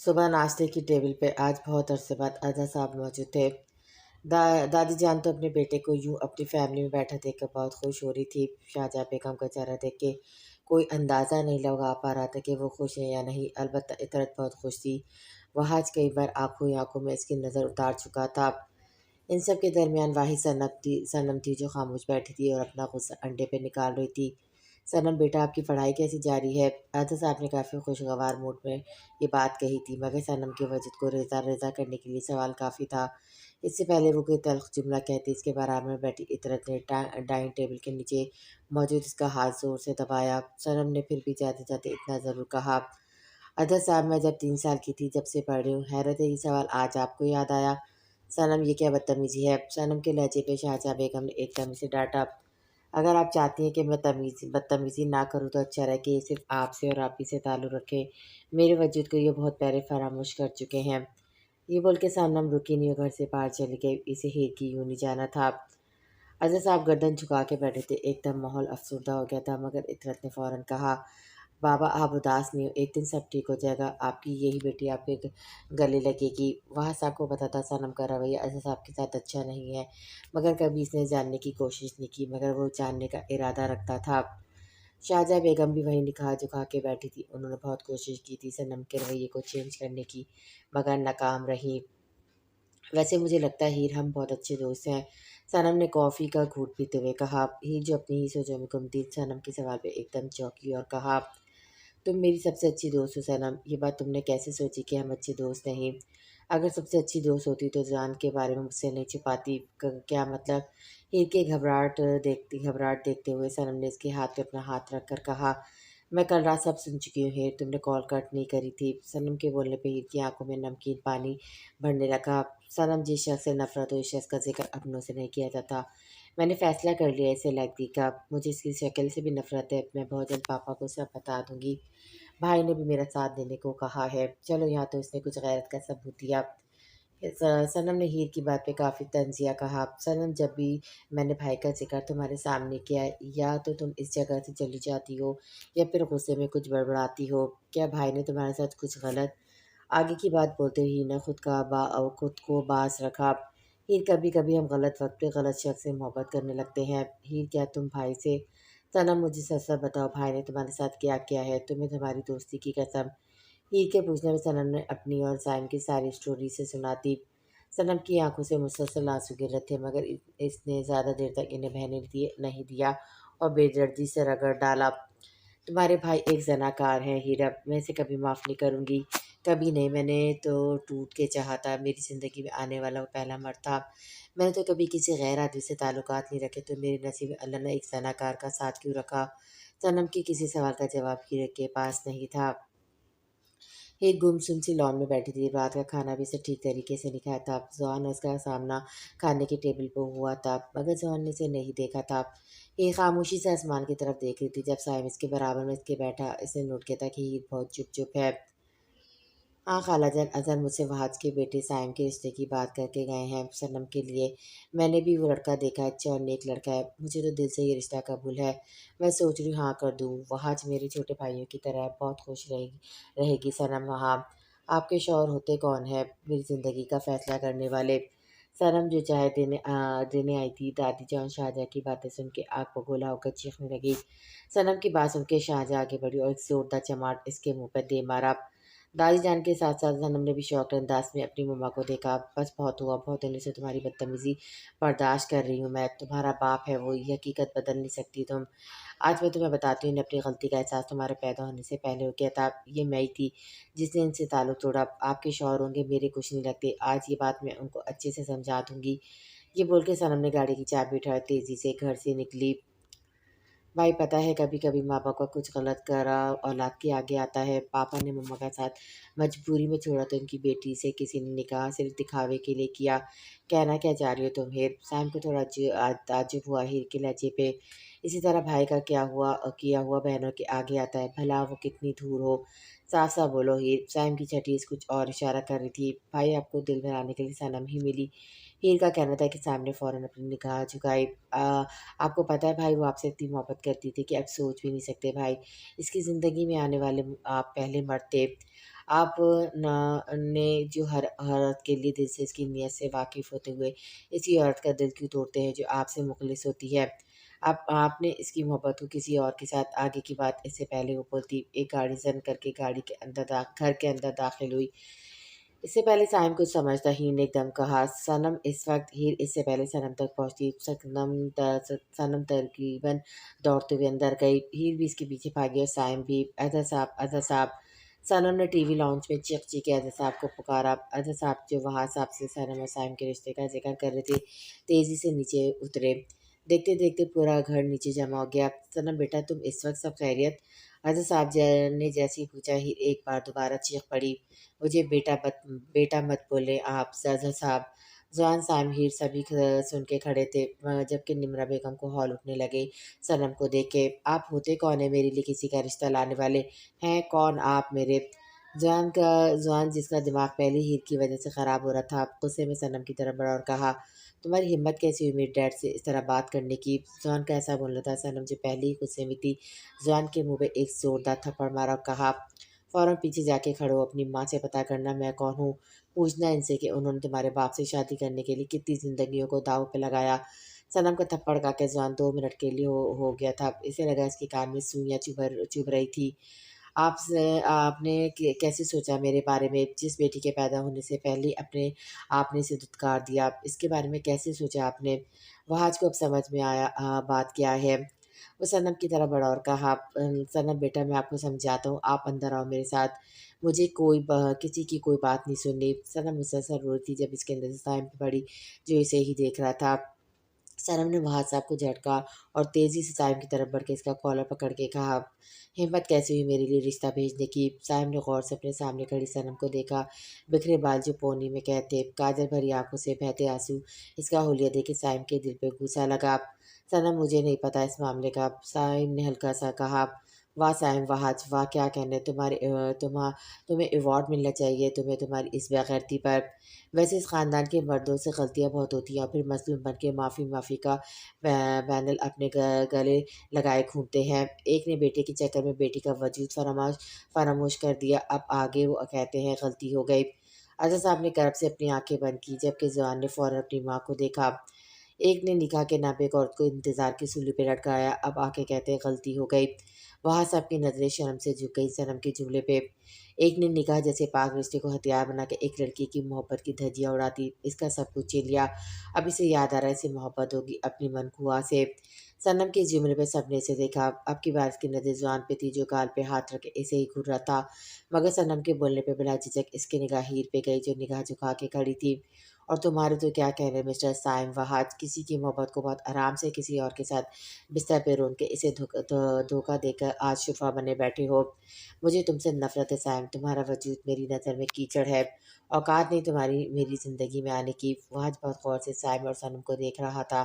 صبح ناشتے کی ٹیبل پہ آج بہت عرصے بعد اعظم صاحب موجود تھے۔ دادی جان تو اپنے بیٹے کو یوں اپنی فیملی میں بیٹھا دیکھ کر بہت خوش ہو رہی تھی۔ شاہجہاں بیگم کا چہرہ دیکھ کے کوئی اندازہ نہیں لگا پا رہا تھا کہ وہ خوش ہیں یا نہیں، البتہ اطرت بہت خوش تھی۔ وہ آج کئی بار آنکھوں ہی آنکھوں میں اس کی نظر اتار چکا تھا۔ ان سب کے درمیان واحد صنم تھی جو خاموش بیٹھی تھی اور اپنا غصہ انڈے پہ نکال رہی تھی۔ صنم بیٹا، آپ کی پڑھائی کیسی جاری ہے؟ اعظم صاحب نے کافی خوشگوار موڈ میں یہ بات کہی تھی، مگر صنم کے وجد کو ریزہ کرنے کے لیے سوال کافی تھا۔ اس سے پہلے وہ کوئی تلخ جملہ کہتی، اس کے برابر میں بیٹھی اطرت نے ڈائننگ ٹیبل کے نیچے موجود اس کا ہاتھ زور سے دبایا۔ صنم نے پھر بھی جاتے جاتے اتنا ضرور کہا، اعظم صاحب میں جب 3 سال کی تھی جب سے پڑھ رہی ہوں، حیرت ہے یہ سوال آج آپ کو یاد آیا؟ صنم، یہ کیا بدتمیزی ہے؟ صنم کے لہجے پہ شاہجہاں بیگم نے ایک دم سے ڈانٹا۔ اگر آپ چاہتی ہیں کہ میں بدتمیزی نہ کروں تو اچھا رہے کہ یہ صرف آپ سے اور آپ ہی سے تعلق رکھے، میرے وجود کو یہ بہت پہلے فراموش کر چکے ہیں۔ یہ بول کے صنم رکی نہیں اور گھر سے باہر چلی گئی، اسے ہیر کی یوں نہیں جانا تھا۔ اعظم صاحب گردن جھکا کے بیٹھے تھے، ایک دم ماحول افسردہ ہو گیا تھا، مگر اطرت نے فوراً کہا، بابا آپ اداس نہیں ہو، ایک دن سب ٹھیک ہو جائے گا، آپ کی یہی بیٹی آپ کے گلے لگے گی۔ وہاں صاحب کو پتا تھا صنم کا رویہ اعظم صاحب کے ساتھ اچھا نہیں ہے، مگر کبھی اس نے جاننے کی کوشش نہیں کی، مگر وہ جاننے کا ارادہ رکھتا تھا۔ شاہجہاں بیگم بھی وہیں نکاح جھکا کے بیٹھی تھی، انہوں نے بہت کوشش کی تھی صنم کے رویے کو چینج کرنے کی، مگر ناکام رہی۔ ویسے مجھے لگتا ہے ہیر ہم بہت اچھے دوست ہیں، صنم نے کافی کا گھونٹ پیتے ہوئے کہا۔ ہیر جو اپنی ہی سوچوں میں گم تھی، صنم کے سوال پہ ایک دم چونکی اور کہا، تم میری سب سے اچھی دوست ہو صنم، یہ بات تم نے کیسے سوچی کہ ہم اچھے دوست نہیں؟ اگر سب سے اچھی دوست ہوتی تو جان کے بارے میں مجھ سے نہیں چھپاتی، کیا مطلب؟ ہیر کے گھبراہٹ دیکھتے ہوئے صنم نے اس کے ہاتھ پہ اپنا ہاتھ رکھ کر کہا، میں کل رات سب سن چکی ہوں ہیر، تم نے کال کٹ نہیں کری تھی۔ صنم کے بولنے پہ ہیر کی آنکھوں میں نمکین پانی بھرنے لگا۔ صنم، جس شخص سے نفرت ہو اس شخص کا ذکر اپنوں سے نہیں کیا جاتا، میں نے فیصلہ کر لیا اسے لگتی کا، مجھے اس کی شکل سے بھی نفرت ہے، میں بہت جلد پاپا کو سب بتا دوں گی، بھائی نے بھی میرا ساتھ دینے کو کہا ہے، چلو یہاں تو اس نے کچھ غیرت کا ثبوت دیا۔ صنم نے ہیر کی بات پہ کافی طنزیہ کہا، صنم جب بھی میں نے بھائی کا ذکر تمہارے سامنے کیا ہے، یا تو تم اس جگہ سے چلی جاتی ہو یا پھر غصے میں کچھ بڑبڑاتی ہو، کیا بھائی نے تمہارے ساتھ کچھ غلط؟ آگے کی بات بولتے ہوئی نے خود کو باز رکھا۔ ہیر، کبھی کبھی ہم غلط وقت پہ غلط شخص سے محبت کرنے لگتے ہیں۔ ہیر، کیا تم بھائی سے؟ صنم، مجھے سچ سچ بتاؤ، بھائی نے تمہارے ساتھ کیا کیا ہے؟ تمہیں تمہاری دوستی کی قسم۔ ہیر کے پوچھنے میں صنم نے اپنی اور صائم کی ساری سٹوری سے سناتی۔ صنم کی آنکھوں سے مسلسل آنسو گر رہے تھے، مگر اس نے زیادہ دیر تک انہیں بہنے نہیں دیا اور بے دردی سے رگڑ ڈالا، تمہارے بھائی ایک زناکار ہیں ہیرا، میں اسے کبھی معاف نہیں کروں گی، کبھی نہیں، میں نے تو ٹوٹ کے چاہا تھا، میری زندگی میں آنے والا وہ پہلا مرد تھا، میں نے تو کبھی کسی غیر آدمی سے تعلقات نہیں رکھے، تو میرے نصیب میں اللہ نے ایک زناکار کا ساتھ کیوں رکھا؟ صنم کی کسی سوال کا جواب ہیر کے پاس نہیں تھا۔ ایک گمسم سی لان میں بیٹھی تھی، رات کا کھانا بھی اسے ٹھیک طریقے سے نہیں کھایا تھا، ذوحان اس کا سامنا کھانے کی ٹیبل پہ ہوا تھا، مگر ذوحان نے اسے نہیں دیکھا تھا۔ ایک خاموشی سے آسمان کی طرف دیکھ رہی تھی، جب صائم اس کے برابر میں اس کے بیٹھا، اس نے نوٹ کیا تھا کہ ہیر بہت چپ ہے۔ ہاں خالہ جان، اظہر مجھ سے وہاج کے بیٹے صائم کے رشتے کی بات کر کے گئے ہیں صنم کے لیے، میں نے بھی وہ لڑکا دیکھا ہے، اچھا اور نیک لڑکا ہے، مجھے تو دل سے یہ رشتہ قبول ہے، میں سوچ رہی ہوں ہاں کر دوں، وہاج میرے چھوٹے بھائیوں کی طرح ہے، بہت خوش رہے گی صنم وہاں۔ آپ کے شوہر ہوتے کون ہیں؟ میری زندگی کا فیصلہ کرنے والے۔ صنم جو چائے دینے آئی تھی، دادی جان شاہجہاں کی باتیں سن کے آگ بگولا ہو کر چیخنے لگی۔ صنم کی بات سن کے شاہجہاں آگے بڑھی اور ایک زوردار چماٹ اس کے منہ پہ دے مارا۔ دادی جان کے ساتھ ساتھ صنم نے بھی شوق انداز میں اپنی مما کو دیکھا۔ بس بہت ہوا، بہت ہونے سے تمہاری بدتمیزی برداشت کر رہی ہوں میں، تمہارا باپ ہے وہ، یہ حقیقت بدل نہیں سکتی تم۔ آج میں تمہیں بتاتی ہوں، اپنی غلطی کا احساس تمہارے پیدا ہونے سے پہلے ہو گیا تھا، یہ میں ہی تھی جس نے ان سے تعلق توڑا، آپ کے شوہر ہوں گے میرے کچھ نہیں لگتے، آج یہ بات میں ان کو اچھے سے سمجھا دوں گی۔ یہ بول کے صنم نے گاڑی کی چابی اٹھائی، تیزی سے گھر سے نکلی۔ بھائی، پتہ ہے کبھی کبھی ماں باپ کا کچھ غلط کرا اولاد کے آگے آتا ہے، پاپا نے مما کا ساتھ مجبوری میں چھوڑا تو ان کی بیٹی سے کسی نے نکاح صرف دکھاوے کے لیے کیا، کہنا کیا چاہ رہی ہو تم ہیر؟ سائم کو تھوڑا تعجب ہوا ہیر کے لہجے پہ، اسی طرح بھائی کا کیا ہوا بہنوں کے آگے آتا ہے، بھلا وہ کتنی دور ہو، صاف صاف بولو ہیر۔ سائم کی چھٹیس کچھ اور اشارہ کر رہی تھی، بھائی آپ کو دل بہلانے کے لیے صنم ہی ملی؟ ہیر کا کہنا تھا کہ سائم نے فوراً اپنی نگاہ جھکائی۔ آپ کو پتہ ہے بھائی وہ آپ سے اتنی محبت کرتی تھی کہ آپ سوچ بھی نہیں سکتے بھائی، اس کی زندگی میں آنے والے آپ پہلے مرد تھے، آپ نے جو ہر عورت کے لیے دل سے اس کی نیت سے واقف ہوتے ہوئے اسی عورت کا دل کیوں توڑتے ہیں جو آپ سے مخلص ہوتی ہے؟ آپ نے اس کی محبت کو کسی اور کے ساتھ آگے کی بات اس سے پہلے وہ بولتی ایک گاڑی زن کر کے گاڑی کے اندر گھر کے اندر داخل ہوئی۔ اس سے پہلے سائم کچھ سمجھتا ہیر نے ایک دم کہا سنم اس وقت ہیر اس سے پہلے سنم تک پہنچتی سنم تقریباً دوڑتے ہوئے اندر گئی، ہیر بھی اس کے پیچھے بھاگی اور سائم بھی۔ اظہر صاحب، سنم نے ٹی وی لاؤنج میں چیخ چیخ کے اظہر صاحب کو پکارا۔ اظہر صاحب جو وہاں صاحب سے سنم اور سائم کے رشتے کا ذکر کر رہے تھے تیزی سے نیچے اترے۔ دیکھتے دیکھتے پورا گھر نیچے جمع ہو گیا۔ سنم بیٹا تم اس وقت سب خیریت؟ اظہر صاحب نے جیسے ہی پوچھا ہیر ایک بار دوبارہ چیخ پڑی مجھے بیٹا مت بولے آپ اظہر صاحب۔ جوان سائم ہیر سبھی سن کے کھڑے تھے جبکہ نمرہ بیگم کو ہال اٹھنے لگے سنم کو دیکھ کے۔ آپ ہوتے کون ہیں میرے لیے کسی کا رشتہ لانے والے؟ ہیں کون آپ میرے؟ جوان جس کا دماغ پہلے ہیر کی وجہ سے خراب ہو رہا تھا غصے میں سنم کی طرف بڑھا اور کہا تمہاری ہمت کیسی ہوئی میرے ڈیڈ سے اس طرح بات کرنے کی؟ جوان کا ایسا بولنا تھا سنم جو پہلے ہی غصے میں تھی جوان کے منہ پہ ایک زوردار تھپڑ مارا اور کہا فوراً پیچھے جا کے کھڑو، اپنی ماں سے پتہ کرنا میں کون ہوں، پوچھنا ان سے کہ انہوں نے تمہارے باپ سے شادی کرنے کے لیے کتنی زندگیوں کو داؤ پہ لگایا۔ سنم کا تھپڑ کا کے جوان 2 منٹ کے لیے ہو گیا تھا، اسے لگا اس کے کان میں سوئیاں چبھ رہی تھی۔ آپ نے کیسے سوچا میرے بارے میں؟ جس بیٹی کے پیدا ہونے سے پہلے اپنے آپ نے اسے دھتکار دیا، اس کے بارے میں کیسے سوچا آپ نے؟ وہاج کو اب سمجھ میں آیا بات کیا ہے۔ وہ سنم کی طرف بڑھا اور کہا سنم بیٹا میں آپ کو سمجھاتا ہوں، آپ اندر آؤ میرے ساتھ، مجھے کسی کی کوئی بات نہیں سننی۔ سنم مسلسل رو رہی تھی جب اس کے اندر سے سائم پڑی جو اسے ہی دیکھ رہا تھا۔ سنم نے وہاج صاحب کو جھٹکا اور تیزی سے سائم کی طرف بڑھ کے اس کا کالر پکڑ کے کہا ہمت کیسی ہوئی میرے لیے رشتہ بھیجنے کی؟ سائم نے غور سے اپنے سامنے کھڑی سنم کو دیکھا، بکھرے بال جو پونی میں کہتے، کاجل بھری آنکھوں سے بہتے آنسو، اس کا حلیہ دیکھ کے سائم کے دل پہ غوسہ لگا۔ سنم مجھے نہیں پتا اس معاملے کا، سائم نے ہلکا سا کہا۔ واہ سائم واہ واہ کیا کہنے، تمہیں ایوارڈ ملنا چاہیے تمہیں تمہاری اس بے غیرتی پر۔ ویسے اس خاندان کے مردوں سے غلطیاں بہت ہوتی ہیں اور پھر مظلوم بن کے معافی کا بینل اپنے گلے لگائے گھومتے ہیں۔ ایک نے بیٹے کے چکر میں بیٹی کا وجود فراموش کر دیا، اب آگے وہ کہتے ہیں غلطی ہو گئی۔ اظہر صاحب نے کرب سے اپنی آنکھیں بند کی جبکہ جوان نے فوراً اپنی ماں کو دیکھا۔ ایک نے نکاح کے نام پہ ایک عورت کو انتظار کی سولی پہ لٹکایا، اب آ کے کہتے ہیں غلطی ہو گئی۔ وہاں صاحب کی نظریں شرم سے جھک گئی سنم کے جملے پہ۔ ایک نے نکاح جیسے پاک رشتے کو ہتھیار بنا کے ایک لڑکی کی محبت کی دھجیاں اڑاتی، اس کا سب کچھ چھین لیا، اب اسے یاد آ رہا ہے اسے محبت ہوگی اپنی منقوہ سے۔ سنم کے اس جملے پہ سب نے اسے دیکھا، اب کی بار اس کی نظر جوان پہ تھی جو گال پہ ہاتھ رکھے اسے ہی گھور رہا تھا، مگر سنم کے بولنے پہ بلا جھجک اس کی نگاہ ہیر پہ گئی جو نگاہ جھکا کے کھڑی تھی۔ اور تمہارے تو کیا کہنے مسٹر سائم وہاج، کسی کی محبت کو بہت آرام سے کسی اور کے ساتھ بستر پہ رون کے اسے دھوکہ دے کر آج شفا بنے بیٹھے ہو۔ مجھے تم سے نفرت ہے سائم، تمہارا وجود میری نظر میں کیچڑ ہے، اوقات نہیں تمہاری میری زندگی میں آنے کی۔ وہاج بہت غور سے سائم اور سنم کو دیکھ رہا تھا۔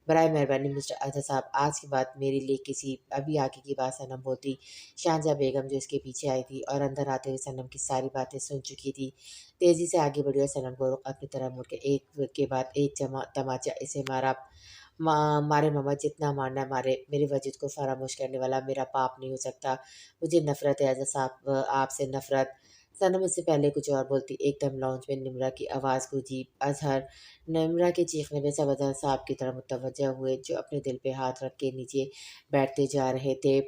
برائے مہربانی مسٹر اظہر صاحب آج کی بات میرے لیے کسی ابھی آگے کی بات سنم بولتی۔ شاہجہاں بیگم جو اس کے پیچھے آئی تھی اور اندر آتے ہوئے سنم کی ساری باتیں سن چکی تھی تیزی سے آگے بڑھی اور سنم کو اپنی طرف مڑ کے ایک کے بعد ایک تماچا اسے مارا۔ مارے ماما جتنا مارنا مارے، میرے وجود کو فراموش کرنے والا میرا باپ نہیں ہو سکتا، مجھے نفرت ہے اظہر صاحب آپ سے نفرت۔ سنم اس سے پہلے کچھ اور بولتی ایک دم لاؤنج میں نمرہ کی آواز گونجی اظہر۔ نمرہ کے چیخنے میں سب اظہر صاحب کی طرف متوجہ ہوئے جو اپنے دل پہ ہاتھ رکھ کے نیچے بیٹھتے جا رہے تھے۔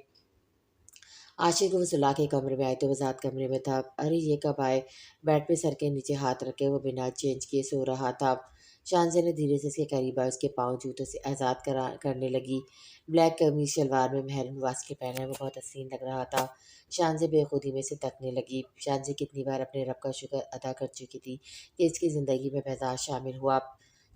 عاشق وہ صلاح کے کمرے میں آئے تو وضاحت کمرے میں تھا۔ ارے یہ کب آئے؟ بیڈ پہ سر کے نیچے ہاتھ رکھے وہ بنا چینج کیے سو رہا تھا۔ شانزے نے دھیرے سے اس کے قریب آئے اس کے پاؤں جوتوں سے آزاد کرنے لگی۔ بلیک قمیض شلوار میں محرم لباس کے پہنا وہ بہت حسین لگ رہا تھا۔ شانزے بے خودی میں سے تکنے لگی۔ شانزے کتنی بار اپنے رب کا شکر ادا کر چکی تھی کہ اس کی زندگی میں مزاج شامل ہوا۔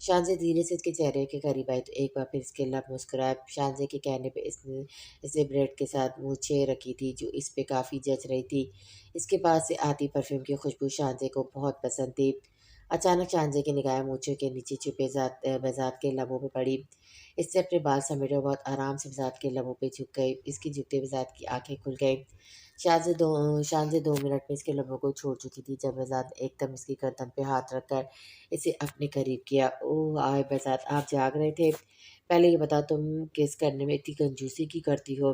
شانزے دھیرے سے اس کے چہرے کے قریب آئی تو ایک بار پھر اس کے لب مسکرائے۔ شانزے کے کہنے پہ اس نے اسے بریڈ کے ساتھ مونچھیں رکھی تھی جو اس پہ کافی جچ رہی تھی۔ اس کے پاس سے آتی پرفیوم کی خوشبو شانزے کو بہت پسند تھی۔ اچانک شانزے کی نگاہیں مونچھوں کے نیچے چھپے بذات کے لبوں پہ پڑی۔ اس سے اپنے بال سمیٹے اور بہت آرام سے بذات کے لبوں پہ جھک گئی۔ اس کی جھکتے بذات کی آنکھیں کھل گئیں۔ شانزے 2 منٹ میں اس کے لبوں کو چھوڑ چکی تھی جب بذات ایک دم اس کی گردن پہ ہاتھ رکھ کر اسے اپنے قریب کیا۔ اوہ آئے بذات آپ جاگ رہے تھے؟ پہلے یہ بتا تم کس کرنے میں اتنی کنجوسی کی کرتی ہو؟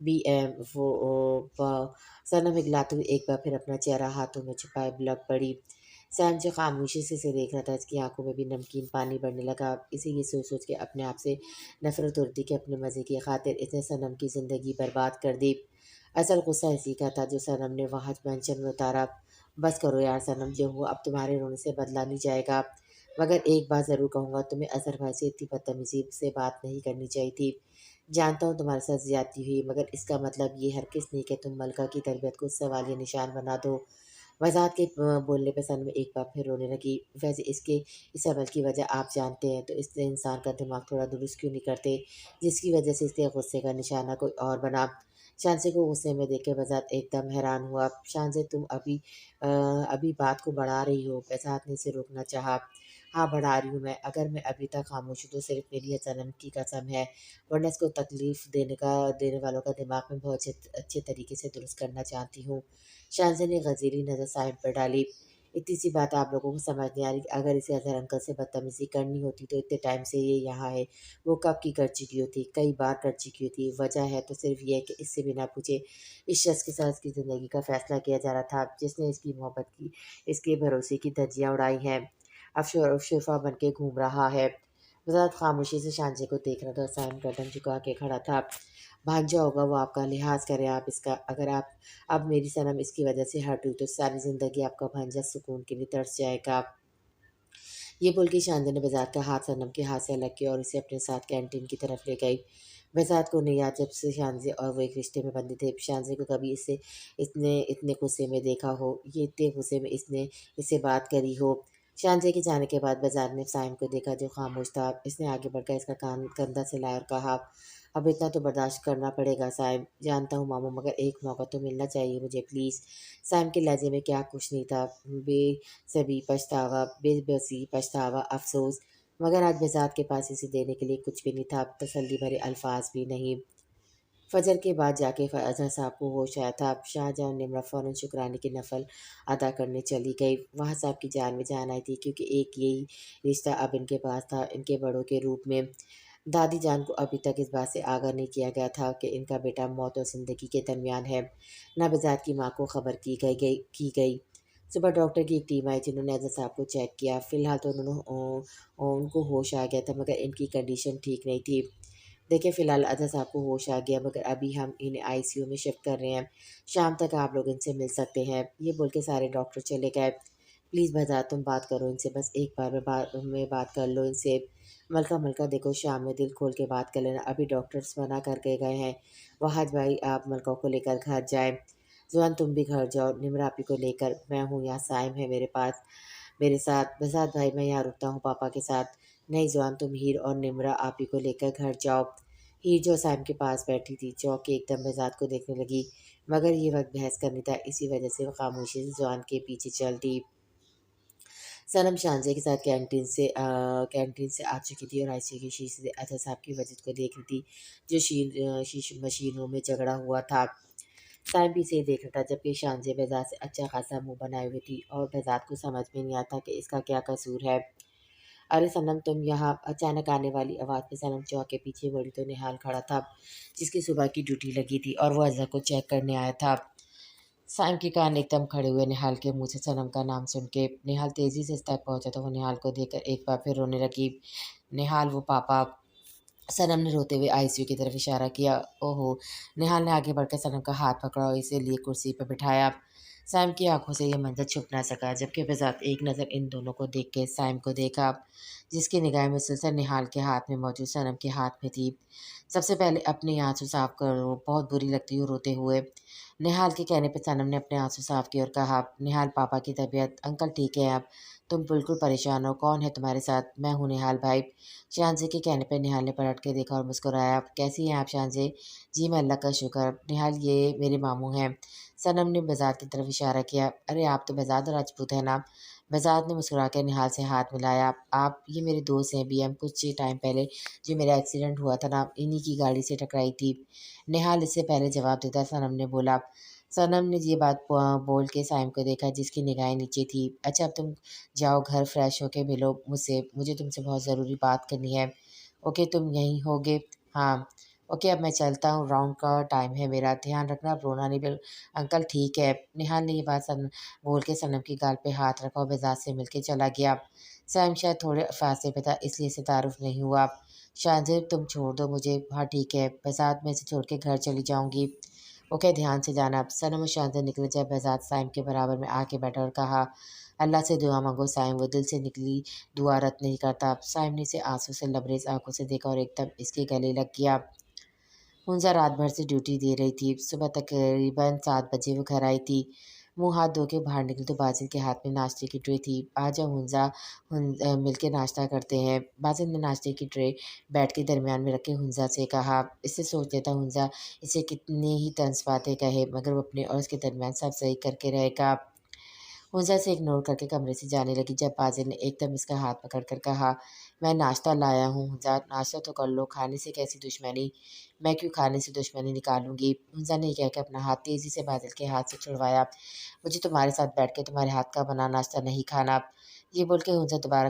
بھی صنم ہگلاتے ہوئے ایک بار پھر اپنا چہرہ ہاتھوں میں چھپائے لگ پڑی۔ سیم جو خاموشی سے اسے دیکھ رہا تھا، اس کی آنکھوں میں بھی نمکین پانی بڑھنے لگا۔ اسے یہ سوچ سوچ کے اپنے آپ سے نفرت ہوتی کہ اپنے مزے کی خاطر اس نے صنم کی زندگی برباد کر دی۔ اصل غصہ اسی کا تھا جو صنم نے وہاں مینشن میں اتارا۔ بس کرو یار صنم، جو ہوا اب تمہارے رونے سے بدلا نہیں جائے گا، مگر ایک بات ضرور کہوں گا، تمہیں اظہر بھائی سے اتنی بدتمیزی سے بات نہیں کرنی چاہیے تھی۔ جانتا ہوں تمہارے ساتھ زیادتی ہوئی، مگر اس کا مطلب یہ ہرگز نہیں کہ تم ملکہ کی تربیت کو سوالیہ نشان بنا دو۔ وضاحت کے بولنے پہ صنم ایک بار پھر رونے لگی۔ ویسے اس عمل کی وجہ آپ جانتے ہیں تو اس نے انسان کا دماغ تھوڑا درست کیوں نہیں کرتے، جس کی وجہ سے اس کے غصے کا نشانہ کوئی اور بنا۔ شانزے کو غصے میں دیکھ کے وضاحت ایک دم حیران ہوا۔ شانزے تم ابھی بات کو بڑھا رہی ہو؟ وضاحت نے اسے روکنا چاہا۔ ہاں بڑھا رہی ہوں میں، اگر میں ابھی تک خاموش ہوں تو صرف میری صنم کی قسم ہے، ورنہ اس کو تکلیف دینے والوں کا دماغ میں بہت اچھے طریقے سے درست کرنا چاہتی ہوں۔ شانزے نے غضیلی نظر صاحب پر ڈالی۔ اتنی سی بات آپ لوگوں کو سمجھ نہیں آ رہی کہ اگر اسے اظہر انکل سے بدتمیزی کرنی ہوتی تو اتنے ٹائم سے یہ یہاں ہے، وہ کب کی کر چکی ہوتی، کئی بار کر چکی ہوتی۔ وجہ ہے تو صرف یہ ہے کہ اس سے بنا پوچھے اس شخص کے ساتھ اس کی زندگی کا فیصلہ کیا جا رہا تھا، جس نے اس کی محبت کی، اس کے بھروسے کی دھجیاں اڑائی ہیں، اب شرفا بن کے گھوم رہا ہے۔ وزارت خاموشی سے شانزے کو دیکھ رہا تھا، سائم گردن جھکا کے کھڑا تھا۔ بھانجا ہوگا وہ آپ کا، لحاظ کریں آپ اس کا، اگر آپ اب میری صنم اس کی وجہ سے ہرٹ ہوئی تو ساری زندگی آپ کا بھانجا سکون کے لیے ترس جائے گا۔ یہ بول کے شانزے نے بذات کا ہاتھ صنم کے ہاتھ سے الگ کیا اور اسے اپنے ساتھ کینٹین کی طرف لے گئی۔ بذات کو نہیں یاد جب سے شانزے اور وہ ایک رشتے میں بندھے تھے، شانزے کو کبھی اتنے غصے میں دیکھا ہو، یہ اتنے غصے میں اس نے اس سے بات کری ہو۔ شانزے کے جانے کے بعد بازار نے سائم کو دیکھا جو خاموش تھا۔ اس نے آگے بڑھ کر اس کا کان کندھا سے لایا اور کہا، اب اتنا تو برداشت کرنا پڑے گا سائم، جانتا ہوں ماموں، مگر ایک موقع تو ملنا چاہیے مجھے پلیز۔ سائم کے لہجے میں کیا کچھ نہیں تھا، بے بسی پچھتاوا، افسوس، مگر آج بذات کے پاس اسے دینے کے لیے کچھ بھی نہیں تھا، تسلی بھرے الفاظ بھی نہیں۔ فجر کے بعد جا کے اظہر صاحب کو ہوش آیا تھا۔ شاہجہاں اور نمرہ فوراً شکرانے کی نفل ادا کرنے چلی گئی۔ وہاں صاحب کی جان میں جان آئی تھی، کیونکہ ایک یہی رشتہ اب ان کے پاس تھا، ان کے بڑوں کے روپ میں۔ دادی جان کو ابھی تک اس بات سے آگاہ نہیں کیا گیا تھا کہ ان کا بیٹا موت اور زندگی کے درمیان ہے، نہ بذات کی ماں کو خبر کی گئی۔ صبح ڈاکٹر کی ایک ٹیم آئی جنہوں نے اظہر صاحب کو چیک کیا۔ فی الحال تو ان کو ہوش آ گیا تھا، مگر ان کی کنڈیشن ٹھیک نہیں تھی۔ دیکھیں فی الحال اظہر صاحب کو ہوش آ گیا، مگر ابھی ہم انہیں ICU میں شفٹ کر رہے ہیں، شام تک آپ لوگ ان سے مل سکتے ہیں۔ یہ بول کے سارے ڈاکٹر چلے گئے۔ پلیز بھجا تم بات کرو ان سے، بس ایک بار میں بات کر لو ان سے۔ ملکہ دیکھو شام میں دل کھول کے بات کر لینا، ابھی ڈاکٹرز منع کر کے گئے ہیں، وحد بھائی آپ ملکہ کو لے کر گھر جائیں، زوان تم بھی گھر جاؤ، نمرہ آپی کو لے کر، میں ہوں یہاں، سائم ہے میرے ساتھ، بذات بھائی میں یہاں رکتا ہوں پاپا کے ساتھ۔ نہیں زوان تم ہیر اور نمرہ آپی کو لے کر گھر جاؤ۔ ہیر جو سائم کے پاس بیٹھی تھی چونک کے ایک دم بذات کو دیکھنے لگی، مگر یہ وقت بحث کرنی تھا، اسی وجہ سے وہ خاموشی سے زوان کے پیچھے چل دی۔ صنم شانزے کے ساتھ کینٹین سے آ چکی تھی اور ICU کی شیشے سے اظہر صاحب کی وجد کو دیکھ رہی تھی جو مشینوں میں جھگڑا ہوا تھا۔ سائم بھی اسے دیکھ رہا تھا، جبکہ شانزے بذات سے اچھا خاصا منہ بنائے ہوئے تھی اور بذات کو سمجھ میں نہیں آتا کہ اس کا کیا قصور ہے۔ ارے صنم تم یہاں، اچانک آنے والی آواز پہ صنم چونک کے پیچھے بڑی تو نہال کھڑا تھا، جس کی صبح کی ڈیوٹی لگی تھی اور وہ اظہر کو چیک کرنے آیا تھا۔ سائم کے کان ایک دم کھڑے ہوئے نہال کے منہ سے صنم کا نام سن کے۔ نہال تیزی سے اس تک پہنچا تو وہ نہال کو دیکھ کر ایک بار پھر رونے لگی۔ نہال وہ پاپا، صنم نے روتے ہوئے ICU کی طرف اشارہ کیا۔ اوہو، نہال نے آگے بڑھ کر صنم کا ہاتھ پکڑا اور اسے لیے کرسی پر بٹھایا۔ سائم کی آنکھوں سے یہ منظر چھپ نہ سکا، جبکہ بذات ایک نظر ان دونوں کو دیکھ کے سائم کو دیکھا، جس کی نگاہیں مسلسل نہال کے ہاتھ میں موجود صنم کے ہاتھ میں تھی۔ سب سے پہلے اپنے آنسو صاف کرو، بہت بری لگتی ہو روتے ہوئے۔ نہال کے کہنے پہ صنم نے اپنے آنسو صاف کیے اور کہا، نہال پاپا کی طبیعت، انکل ٹھیک ہے اب، تم بالکل پریشان ہو، کون ہے تمہارے ساتھ؟ میں ہوں نہال بھائی۔ شانزے کے کہنے پہ نہال نے پلٹ کے دیکھا اور مسکرایا۔ کیسی ہیں آپ شانزے؟ جی میں اللہ کا شکر۔ نہال یہ میرے ماموں ہیں۔ صنم نے بذات کی طرف اشارہ کیا۔ ارے آپ تو بذات راجپوت ہے نا؟ بذات نے مسکرا کے نہال سے ہاتھ ملایا۔ آپ، یہ میرے دوست ہیں BM، کچھ ٹائم پہلے جو میرا ایکسیڈنٹ ہوا تھا نا، انہی کی گاڑی سے ٹکرائی تھی۔ نہال اس سے پہلے جواب دیتا صنم نے بولا۔ صنم نے یہ بات بول کے سائم کو دیکھا، جس کی نگاہیں نیچے تھی۔ اچھا اب تم جاؤ گھر، فریش ہو کے ملو مجھ سے، مجھے تم سے بہت ضروری بات کرنی ہے۔ اوکے تم یہیں ہوگے؟ ہاں۔ اوکے اب میں چلتا ہوں، راؤنڈ کا ٹائم ہے میرا، دھیان رکھنا، اب رونا نہیں انکل ٹھیک ہے۔ نہال نے یہ بات بول کے صنم کی گال پہ ہاتھ رکھا اور مزاج سے مل کے چلا گیا۔ سائم شاید تھوڑے فاصلے پہ تھا اس لیے اسے تعارف نہیں ہوا۔ شاہزیب تم چھوڑ دو مجھے، ہاں ٹھیک ہے، بہزاد میں اسے چھوڑ کے گھر چلی جاؤں گی۔ اوکے دھیان سے جانا۔ صنم اور شاہزیب نکلے جب بہزاد سائم کے برابر میں آ کے بیٹھا اور کہا اللہ سے دعا مانگو سائم، وہ دل سے نکلی دعا رد نہیں کرتا۔ سائم نے اسے آنسو سے لبریز آنکھوں سے دیکھا اور ایک دم اس کے گلے لگ گیا۔ ہنزا رات بھر سے ڈیوٹی دے رہی تھی، صبح تقریباً 7 بجے وہ گھر آئی تھی۔ منہ ہاتھ دھو کے باہر نکلی تو بازل کے ہاتھ میں ناشتے کی ٹرے تھی۔ آجاؤ ہنزا، مل کے ناشتہ کرتے ہیں۔ بازل نے ناشتے کی ٹرے بیڈ کے درمیان میں رکھ کے ہنزا سے کہا۔ اس سے سوچ لیتا ہنزا اسے کتنی ہی طنز باتیں کہے مگر وہ اپنے اور اس کے درمیان سب صحیح کر کے رہے گا۔ ہنزا سے اگنور کر کے کمرے سے جانے لگی جب بازل نے ایک دم اس کا ہاتھ پکڑ کر کہا میں ناشتہ لایا ہوں ہنزا، ناشتہ تو کر لو، کھانے سے کیسی دشمنی؟ میں کیوں کھانے سے دشمنی نکالوں گی؟ ہنزا نے کہہ کے اپنا ہاتھ تیزی سے بازل کے ہاتھ سے چھڑوایا۔ مجھے تمہارے ساتھ بیٹھ کے تمہارے ہاتھ کا بنا ناشتہ نہیں کھانا۔ یہ بول کے ہنزا دوبارہ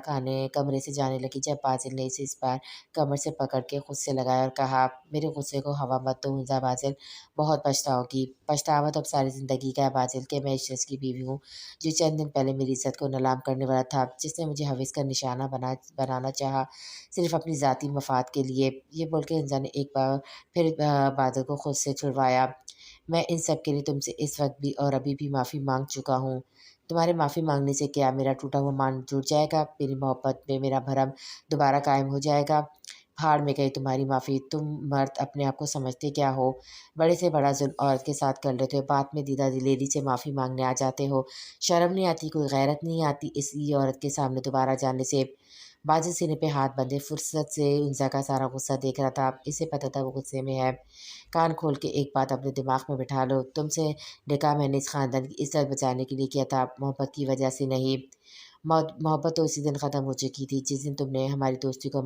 کمرے سے جانے لگی جب بازل نے اسے اس بار کمر سے پکڑ کے خود سے لگایا اور کہا میرے غصے کو ہوا مت دو ہنزا، بازل بہت پچھتاؤ گی۔ پچھتاوا تو اب ساری زندگی کا ہے بازل کہ میں اس شخص کی بیوی ہوں جو چند دن پہلے میری عزت کو نیلام کرنے والا تھا، جس نے مجھے حوث کا نشانہ بنانا چاہا صرف اپنی ذاتی مفاد کے لیے۔ یہ بول کے ہنزا نے ایک بار پھر بازل کو خود سے چھڑوایا۔ میں ان سب کے لیے تم سے اس وقت بھی اور ابھی بھی معافی مانگ چکا ہوں۔ تمہارے معافی مانگنے سے کیا میرا ٹوٹا ہوا مان جڑ جائے گا؟ میری محبت میں میرا بھرم دوبارہ قائم ہو جائے گا؟ پھاڑ میں گئی تمہاری معافی، تم مرد اپنے آپ کو سمجھتے کیا ہو؟ بڑے سے بڑا ظلم عورت کے ساتھ کر لیتے ہو، بعد میں دیدہ دلیری سے معافی مانگنے آ جاتے ہو، شرم نہیں آتی، کوئی غیرت نہیں آتی اس لیے عورت کے سامنے دوبارہ جانے سے؟ بازل سینے پہ ہاتھ بندھے فرصت سے ہنزا کا سارا غصہ دیکھ رہا تھا، اسے پتہ تھا وہ غصے میں ہے۔ کان کھول کے ایک بات اپنے دماغ میں بٹھا لو، تم سے نکاح میں نے اس خاندان کی عزت بچانے کے لیے کیا تھا، محبت کی وجہ سے نہیں۔ محبت تو اسی دن ختم ہو چکی تھی جس دن تم نے ہماری دوستی کو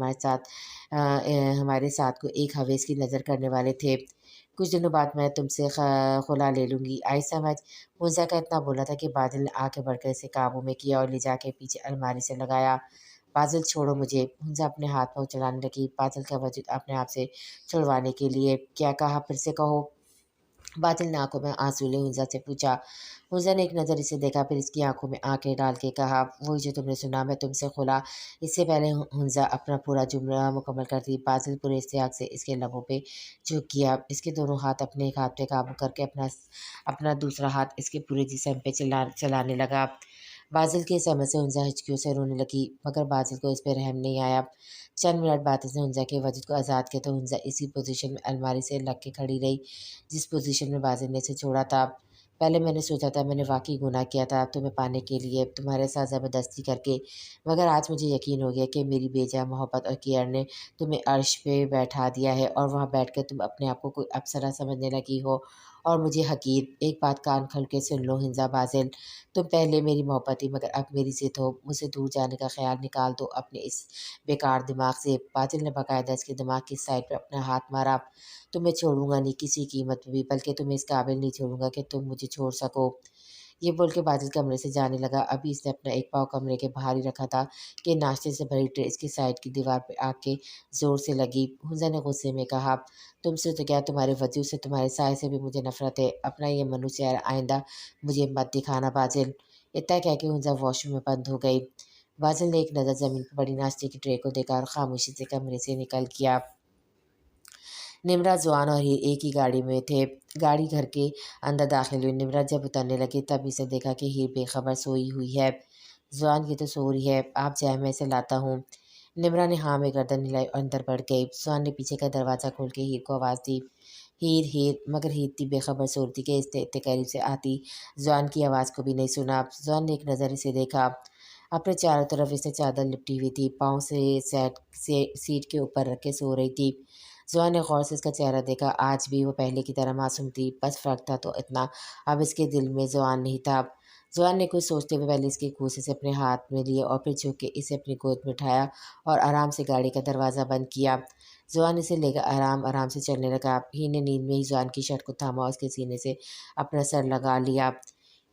ہمارے ساتھ کو ایک حویث کی نظر کرنے والے تھے۔ کچھ دنوں بعد میں تم سے خلا لے لوں گی، آئی سمجھ؟ ہنزا کا اتنا بولا تھا کہ بادل نے آ کے بڑھ کر اسے قابو میں کیا اور لے جا کے پیچھے الماری سے لگایا۔ بازل چھوڑو مجھے، ہنزا اپنے ہاتھ پاؤں چلانے لگی بازل کا وجود اپنے آپ سے چھڑوانے کے لیے۔ کیا کہا؟ پھر سے کہو۔ بادل نے آنکھوں میں آنسو لے ہنزا سے پوچھا۔ ہنزا نے ایک نظر اسے دیکھا پھر اس کی آنکھوں میں آنکھیں ڈال کے کہا وہی جو تم نے سنا، میں تم سے خلا۔ اس سے پہلے ہنزا اپنا پورا جملہ مکمل کرتی بازل پورے اشتیاق سے اس کے لبوں پہ جھک گیا، اس کے دونوں ہاتھ اپنے ایک ہاتھ پہ قابو کر کے اپنا دوسرا ہاتھ اس کے پورے جسم پہ چلانے لگا۔ بازل کے سمے سے ہنزا ہچکیوں سے رونے لگی مگر بازل کو اس پہ رحم نہیں آیا۔ چند منٹ بعد اس نے ہنزا کے وجود کو آزاد کیا تو ہنزا اسی پوزیشن میں الماری سے لگ کے کھڑی رہی جس پوزیشن میں بازل نے اسے چھوڑا تھا۔ پہلے میں نے سوچا تھا میں نے واقعی گناہ کیا تھا تمہیں پانے کے لیے، تمہارے ساتھ زبردستی کر کے، مگر آج مجھے یقین ہو گیا کہ میری بے جا محبت اور کیئر نے تمہیں عرش پہ بیٹھا دیا ہے اور وہاں بیٹھ کر تم اپنے آپ کو کوئی اپسرا سمجھنے لگی ہو اور مجھے حقیر۔ ایک بات کان کھل کے سن لو ہنزا بازل، تم پہلے میری محبت تھی مگر اب میری ضد ہو، مجھ سے دور جانے کا خیال نکال دو اپنے اس بیکار دماغ سے۔ بازل نے باقاعدہ اس کے دماغ کی سائڈ پہ اپنا ہاتھ مارا۔ تمہیں چھوڑوں گا نہیں کسی قیمت پہ بھی، بلکہ تمہیں اس قابل نہیں چھوڑوں گا کہ تم مجھے چھوڑ سکو۔ یہ بول کے بازل کمرے سے جانے لگا۔ ابھی اس نے اپنا ایک پاؤں کمرے کے باہر ہی رکھا تھا کہ ناشتے سے بھری ٹرے اس کی سائڈ کی دیوار پہ آ کے زور سے لگی۔ ہنزا نے غصے میں کہا تم سے تو کیا تمہارے وجود سے، تمہارے سائے سے بھی مجھے نفرت ہے، اپنا یہ منو چہرہ آئندہ مجھے مت دکھانا بازل۔ اتنا کہہ کے ہنزا واش روم میں بند ہو گئی۔ بازل نے ایک نظر زمین پہ پڑی ناشتے کی ٹرے کو دیکھا اور خاموشی سے کمرے سے نکل گیا۔ نمرا، زوان اور ہیر ایک ہی گاڑی میں تھے۔ گاڑی گھر کے اندر داخل ہوئی۔ نمرا جب اترنے لگی تب اسے دیکھا کہ ہیر بے خبر سوئی ہوئی ہے۔ زوان یہ تو سو رہی ہے، آپ جائیں میں اسے لاتا ہوں۔ نمرا نے ہاں میں گردن ہلائی اور اندر بڑھ گئی۔ زوان نے پیچھے کا دروازہ کھول کے ہیر کو آواز دی ہیر ہیر، مگر ہیر اتنی بے خبر سو رہی تھی کہ اس نے اتنے قریب سے آتی زوان کی آواز کو بھی نہیں سنا۔ زوان نے ایک نظر اسے دیکھا، اپنے چاروں طرف اس نے چادر لپٹی ہوئی تھی، پاؤں سے سیٹ کے اوپر رکھ کے سو رہی تھی۔ زوان نے غور سے اس کا چہرہ دیکھا، آج بھی وہ پہلے کی طرح معصوم تھی، بس فرق تھا تو اتنا، اب اس کے دل میں زوان نہیں تھا۔ زوان نے کچھ سوچتے ہوئے پہلے اس کے کوسے سے اپنے ہاتھ میں لیے اور پھر جھک کے اسے اپنی گود میں اٹھایا اور آرام سے گاڑی کا دروازہ بند کیا۔ زوان اسے لے کر آرام آرام سے چلنے لگا۔ ہیر نے نیند میں ہی زوان کی شرٹ کو تھاما اور اس کے سینے سے اپنا سر لگا لیا۔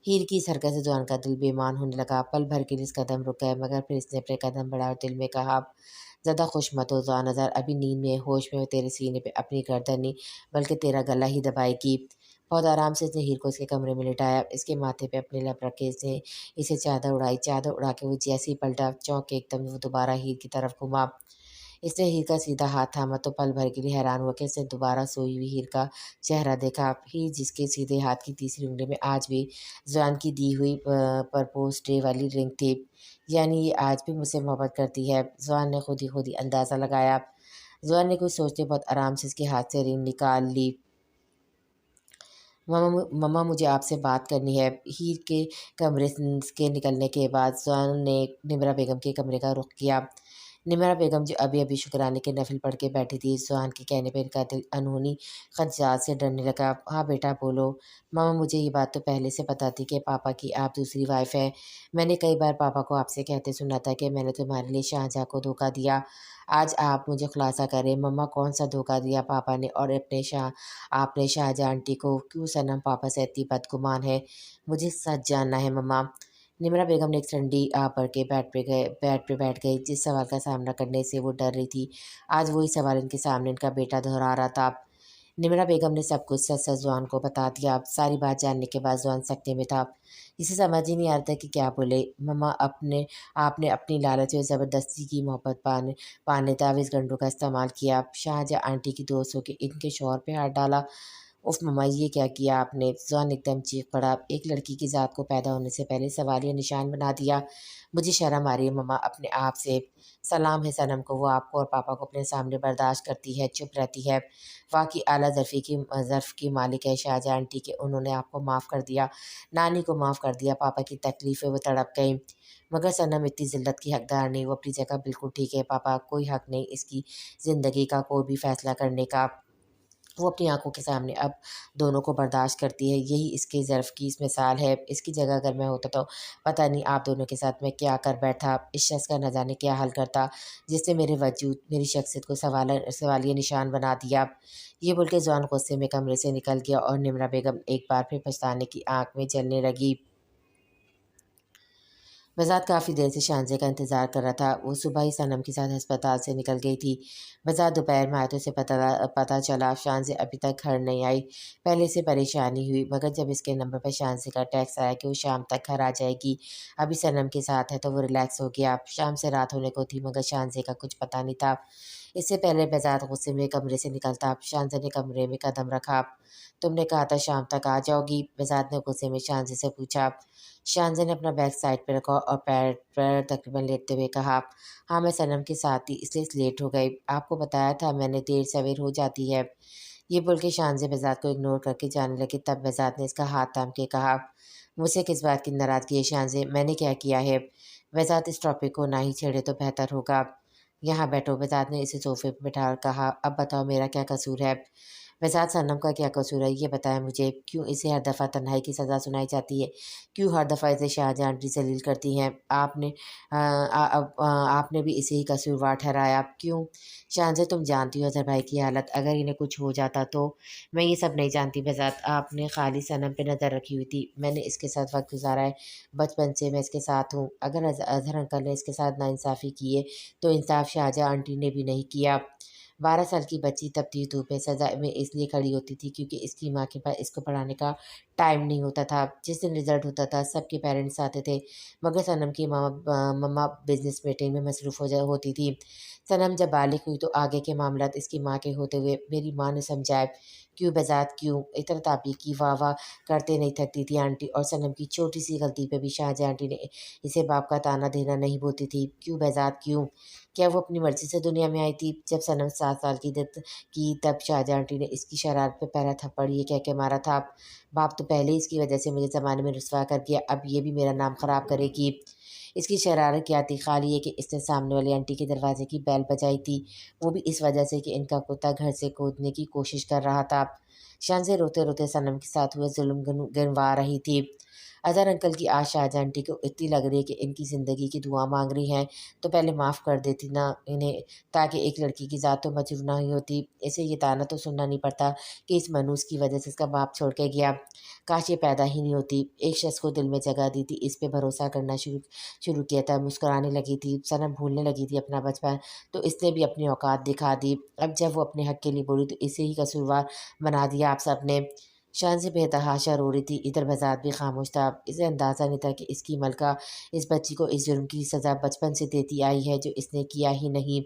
ہیر کی اس حرکت سے زوان کا دل بے ایمان ہونے لگا، پل بھر کے لیے اس قدم رک گئے مگر پھر اس نے اپنے قدم بڑھائے اور دل میں کہا زیادہ خوش مت ہو زوان نظر، ابھی نیند میں ہوش میں تیرے سینے پہ اپنی گردن نہیں بلکہ تیرا گلا ہی دبائے گی۔ بہت آرام سے اس نے ہیر کو اس کے کمرے میں لٹایا، اس کے ماتھے پہ اپنے لب رکھ کے اس نے اسے چادر اڑائی، چادر اڑا کے وہ جیسے ہی پلٹا چونک کے ایک دم وہ دوبارہ ہیر کی طرف گھما۔ اس نے ہیر کا سیدھا ہاتھ تھاما تو پل بھر کے لیے حیران ہوا کہ اس نے دوبارہ سوئی ہوئی ہیر کا چہرہ دیکھا۔ ہیر جس کے سیدھے ہاتھ کی تیسری انگلی میں آج بھی زوان کی دی ہوئی پرپوز ڈے والی رنگ تھی، یعنی یہ آج بھی مجھ سے محبت کرتی ہے۔ زوان نے خود ہی اندازہ لگایا۔ زوان نے کچھ سوچتے بہت آرام سے اس کے ہاتھ سے رنگ نکال لی۔ مما مجھے آپ سے بات کرنی ہے۔ ہیر کے کمرے کے نکلنے کے بعد زوان نے نمرہ بیگم کے کمرے کا رخ کیا۔ نمرہ بیگم جو ابھی شکرانے کے نفل پڑھ کے بیٹھی تھی، زوان کے کہنے پہ ان کا دل انہونی خدشات سے ڈرنے لگا۔ ہاں بیٹا بولو۔ ماما مجھے یہ بات تو پہلے سے پتہ تھی کہ پاپا کی آپ دوسری وائف ہے۔ میں نے کئی بار پاپا کو آپ سے کہتے سنا تھا کہ میں نے تمہارے لیے شاہجہاں کو دھوکہ دیا۔ آج آپ مجھے خلاصہ کریں مما، کون سا دھوکہ دیا پاپا نے اور آپ نے شاہجہاں آنٹی کو؟ کیوں صنم پاپا سے اتنی بدگمان ہے؟ مجھے سچ جاننا ہے مما۔ نمرہ بیگم نے ایک ٹھنڈی آہ بھر کے بیڈ پہ بیٹھ گئی۔ جس سوال کا سامنا کرنے سے وہ ڈر رہی تھی، آج وہی سوال ان کے سامنے ان کا بیٹا دہرا رہا تھا۔ نمرہ بیگم نے سب کچھ سچ زوان کو بتا دیا۔ ساری بات جاننے کے بعد زوان سکتے میں تھا، اسے سمجھ ہی نہیں آ رہا تھا کہ کیا بولے۔ مما آپ نے اپنی لالچ و زبردستی کی محبت پانے تعویذ گنڈوں کا استعمال کیا، شاہجہاں آنٹی کی دوست ہو کے ان کے شوہر پہ ہاتھ ڈالا۔ اف مما یہ کیا کیا آپ نے؟ زوان ایک دم چیخ پڑا۔ ایک لڑکی کی ذات کو پیدا ہونے سے پہلے سوالیہ نشان بنا دیا۔ مجھے شرم آ رہی ہے مما اپنے آپ سے۔ سلام ہے صنم کو، وہ آپ کو اور پاپا کو اپنے سامنے برداشت کرتی ہے، چپ رہتی ہے۔ واقعی اعلیٰ ظرف کی مالک ہے شاہجہاں آنٹی کہ انہوں نے آپ کو معاف کر دیا، نانی کو معاف کر دیا۔ پاپا کی تکلیفیں وہ تڑپ گئیں، مگر صنم اتنی ذلت کی حقدار نہیں، وہ اپنی جگہ بالکل ٹھیک ہے۔ پاپا کوئی حق نہیں اس کی زندگی کا کوئی بھی فیصلہ کرنے کا، وہ اپنی آنکھوں کے سامنے اب دونوں کو برداشت کرتی ہے، یہی اس کے ظرف کی اس مثال ہے۔ اس کی جگہ اگر میں ہوتا تو پتہ نہیں آپ دونوں کے ساتھ میں کیا کر بیٹھا، اس شخص کا نہ جانے کیا حل کرتا جس نے میرے وجود میری شخصیت کو سوالیہ نشان بنا دیا۔ یہ بول کے زوان غصے میں کمرے سے نکل گیا اور نمرہ بیگم ایک بار پھر پچھتانے کی آنکھ میں جلنے لگی۔ بذات کافی دیر سے شانزے کا انتظار کر رہا تھا، وہ صبح ہی صنم کے ساتھ ہسپتال سے نکل گئی تھی۔ بذات دوپہر میں آئے تو اسے پتہ چلا شانزے ابھی تک گھر نہیں آئی۔ پہلے سے پریشانی ہوئی، مگر جب اس کے نمبر پر شانزے کا ٹیکس آیا کہ وہ شام تک گھر آ جائے گی، ابھی صنم کے ساتھ ہے تو وہ ریلیکس ہو گیا۔ شام سے رات ہونے کو تھی مگر شانزے کا کچھ پتہ نہیں تھا۔ اس سے پہلے بذات غصے میں کمرے سے نکلتا، شانزے نے کمرے میں قدم رکھا۔ تم نے کہا تھا شام تک آ جاؤ گی، بذات نے غصے میں شانزے سے پوچھا۔ شانزے نے اپنا بیگ سائڈ پہ رکھا اور پیر پر تقریباً لیٹتے ہوئے کہا، ہاں میں صنم کے ساتھ تھی اس لیے لیٹ ہو گئی، آپ کو بتایا تھا میں نے دیر سویر ہو جاتی ہے۔ یہ بول کے شانزے بذات کو اگنور کر کے جانے لگی، تب بذات نے اس کا ہاتھ تھام کے کہا، مجھ سے کس بات کی ناراضگی ہے شانزے، میں نے کیا ہے؟ بذات اس ٹاپک کو نہ ہی چھیڑے تو بہتر ہوگا، یہاں بیٹھو۔ بذات نے اسے صوفے پہ بٹھا کر کہا، اب بتاؤ میرا کیا قصور ہے؟ بذات صنم کا کیا قصور ہے یہ بتائیں مجھے، کیوں اسے ہر دفعہ تنہائی کی سزا سنائی جاتی ہے؟ کیوں ہر دفعہ اسے شاہجہاں آنٹی ذلیل کرتی ہیں؟ آپ نے بھی اسے ہی قصوروار ٹھہرایا، کیوں؟ شانزے تم جانتی ہو اظہر بھائی کی حالت، اگر انہیں کچھ ہو جاتا تو؟ میں یہ سب نہیں جانتی بذات، آپ نے خالی صنم پہ نظر رکھی ہوئی تھی، میں نے اس کے ساتھ وقت گزارا ہے، بچپن سے میں اس کے ساتھ ہوں، اگر اظہر انکل نے اس کے ساتھ ناانصافی کی ہے تو انصاف شاہجہاں آنٹی نے بھی نہیں کیا۔ 12 سال کی بچی تپتی دھوپ میں سزا میں اس لیے کھڑی ہوتی تھی کیونکہ اس کی ماں کے پاس اس کو پڑھانے کا ٹائم نہیں ہوتا تھا۔ جس دن رزلٹ ہوتا تھا سب کے پیرنٹس آتے تھے، مگر صنم کی مما بزنس میٹنگ میں مصروف ہوتی تھی۔ صنم جب بالغ ہوئی تو آگے کے معاملات اس کی ماں کے ہوتے ہوئے میری ماں نے سمجھائے۔ کیوں بذات کیوں؟ اطرت آپی کی واہ واہ کرتے نہیں تھکتی تھی آنٹی، اور صنم کی چھوٹی سی غلطی پہ بھی شاہجہاں آنٹی نے اسے باپ کا طعنہ دینا نہیں بولتی تھی۔ کیوں بذات کیوں؟ کیا وہ اپنی مرضی سے دنیا میں آئی تھی؟ جب صنم 7 سال کی تب شاہجہاں آنٹی نے اس کی شرارت پہ پہلا تھپڑ یہ کہہ کے مارا تھا، باپ تو پہلے ہی اس کی وجہ سے مجھے زمانے میں رسوا کر گیا، اب یہ بھی میرا نام خراب کرے گی۔ اس کی شرارت کیا تھی؟ خالی یہ کہ اس نے سامنے والی آنٹی کے دروازے کی بیل بجائی تھی، وہ بھی اس وجہ سے کہ ان کا کتا گھر سے کودنے کی کوشش کر رہا تھا۔ شانزے روتے روتے صنم کے ساتھ ہوئے ظلم گنوا رہی تھی۔ اظہر انکل کی آج شاہجہاں آنٹی کو اتنی لگ رہی ہے کہ ان کی زندگی کی دعا مانگ رہی ہیں تو پہلے معاف کر دیتی نا انہیں، تاکہ ایک لڑکی کی ذات تو مجروح نہ ہی ہوتی، اسے یہ طعنہ تو سننا نہیں پڑتا کہ اس منوس کی وجہ سے اس کا باپ چھوڑ کے گیا، کاش یہ پیدا ہی نہیں ہوتی۔ ایک شخص کو دل میں جگہ دی تھی، اس پہ بھروسہ کرنا شروع کیا تھا، مسکرانے لگی تھی، صنم بھولنے لگی تھی اپنا بچپن، تو اس نے بھی اپنی اوقات دکھا دی۔ اب جب وہ اپنے حق کے لیے بولی تو اسے ہی قصوروار بنا دیا آپ سب نے۔ شان سے بے تحاشا رو رہی تھی، ادھر بزاد بھی خاموش تھا، اسے اندازہ نہیں تھا کہ اس کی ملکہ اس بچی کو اس جرم کی سزا بچپن سے دیتی آئی ہے جو اس نے کیا ہی نہیں۔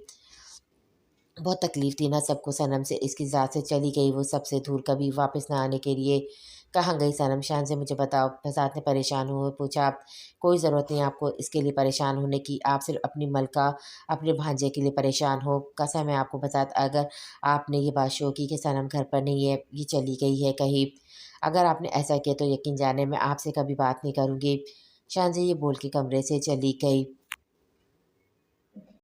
بہت تکلیف تھی نا سب کو صنم سے، اس کی ذات سے چلی گئی وہ سب سے دور، کبھی واپس نہ آنے کے لیے۔ کہاں گئی صنم؟ شان سے مجھے بتاؤ، فساد نے پریشان ہوئے پوچھا۔ کوئی ضرورت نہیں آپ کو اس کے لیے پریشان ہونے کی، آپ صرف اپنی ملکہ اپنے بھانجے کے لیے پریشان ہو۔ قسم ہے آپ کو بسات، اگر آپ نے یہ بات شو کی کہ صنم گھر پر نہیں ہے، یہ چلی گئی ہے کہیں، اگر آپ نے ایسا کیا تو یقین جانے میں آپ سے کبھی بات نہیں کروں گی۔ شان سے یہ بول کے کمرے سے چلی گئی۔